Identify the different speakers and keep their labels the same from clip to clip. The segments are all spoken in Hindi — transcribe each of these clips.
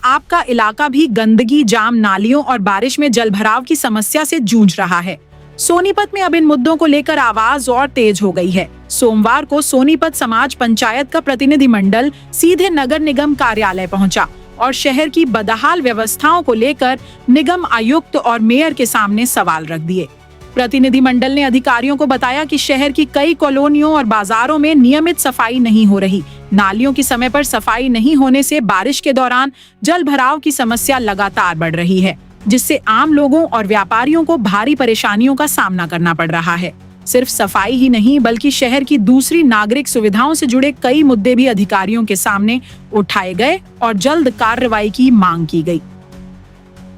Speaker 1: आपका इलाका भी गंदगी, जाम, नालियों और बारिश में जलभराव की समस्या से जूझ रहा है। सोनीपत में अब इन मुद्दों को लेकर आवाज और तेज हो गई है। सोमवार को सोनीपत समाज पंचायत का प्रतिनिधिमंडल सीधे नगर निगम कार्यालय पहुंचा और शहर की बदहाल व्यवस्थाओं को लेकर निगम आयुक्त और मेयर के सामने सवाल रख दिए। प्रतिनिधिमंडल ने अधिकारियों को बताया कि शहर की कई कॉलोनियों और बाजारों में नियमित सफाई नहीं हो रही। नालियों की समय पर सफाई नहीं होने से बारिश के दौरान जल भराव की समस्या लगातार बढ़ रही है, जिससे आम लोगों और व्यापारियों को भारी परेशानियों का सामना करना पड़ रहा है। सिर्फ सफाई ही नहीं बल्कि शहर की दूसरी नागरिक सुविधाओं से जुड़े कई मुद्दे भी अधिकारियों के सामने उठाए गए और जल्द कार्रवाई की मांग की गई।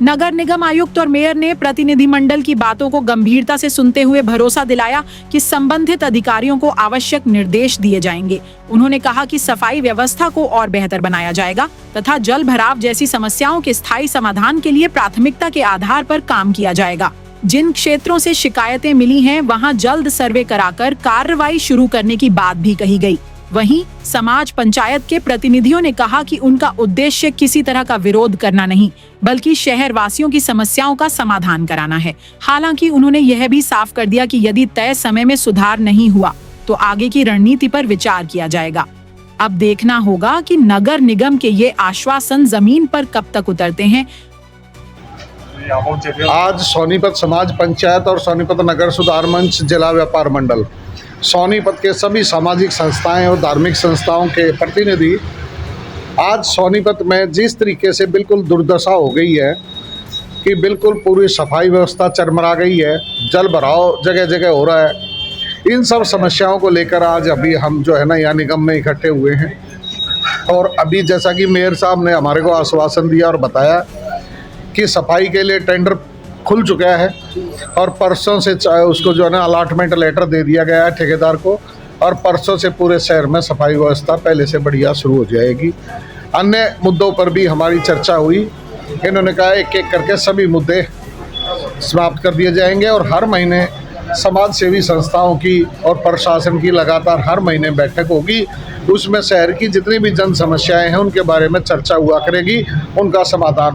Speaker 1: नगर निगम आयुक्त और मेयर ने प्रतिनिधिमंडल की बातों को गंभीरता से सुनते हुए भरोसा दिलाया कि संबंधित अधिकारियों को आवश्यक निर्देश दिए जाएंगे। उन्होंने कहा कि सफाई व्यवस्था को और बेहतर बनाया जाएगा तथा जल भराव जैसी समस्याओं के स्थायी समाधान के लिए प्राथमिकता के आधार पर काम किया जाएगा। जिन क्षेत्रों से शिकायतें मिली हैं, वहां जल्द सर्वे कराकर कार्रवाई शुरू करने की बात भी कही गई। वहीं समाज पंचायत के प्रतिनिधियों ने कहा कि उनका उद्देश्य किसी तरह का विरोध करना नहीं, बल्कि शहर वासियों की समस्याओं का समाधान कराना है। हालांकि उन्होंने यह भी साफ कर दिया कि यदि तय समय में सुधार नहीं हुआ तो आगे की रणनीति पर विचार किया जाएगा। अब देखना होगा कि नगर निगम के ये आश्वासन जमीन पर कब तक उतरते हैं।
Speaker 2: आज सोनीपत समाज पंचायत और सोनीपत नगर सुधार मंच जिला व्यापार मंडल, सोनीपत के सभी सामाजिक संस्थाएं और धार्मिक संस्थाओं के प्रतिनिधि आज सोनीपत में जिस तरीके से बिल्कुल दुर्दशा हो गई है कि बिल्कुल पूरी सफाई व्यवस्था चरमरा गई है, जल भराव जगह जगह हो रहा है, इन सब समस्याओं को लेकर आज अभी हम जो है ना यहाँ निगम में इकट्ठे हुए हैं। और अभी जैसा कि मेयर साहब ने हमारे को आश्वासन दिया और बताया कि सफाई के लिए टेंडर खुल चुका है और परसों से उसको जो है ना अलॉटमेंट लेटर दे दिया गया है ठेकेदार को, और परसों से पूरे शहर में सफाई व्यवस्था पहले से बढ़िया शुरू हो जाएगी। अन्य मुद्दों पर भी हमारी चर्चा हुई। इन्होंने कहा एक एक करके सभी मुद्दे समाप्त कर दिए जाएंगे और हर महीने समाज सेवी संस्थाओं की और प्रशासन की लगातार हर महीने बैठक होगी। उसमें शहर की जितनी भी जन समस्याएं हैं उनके बारे में चर्चा हुआ करेगी, उनका समाधान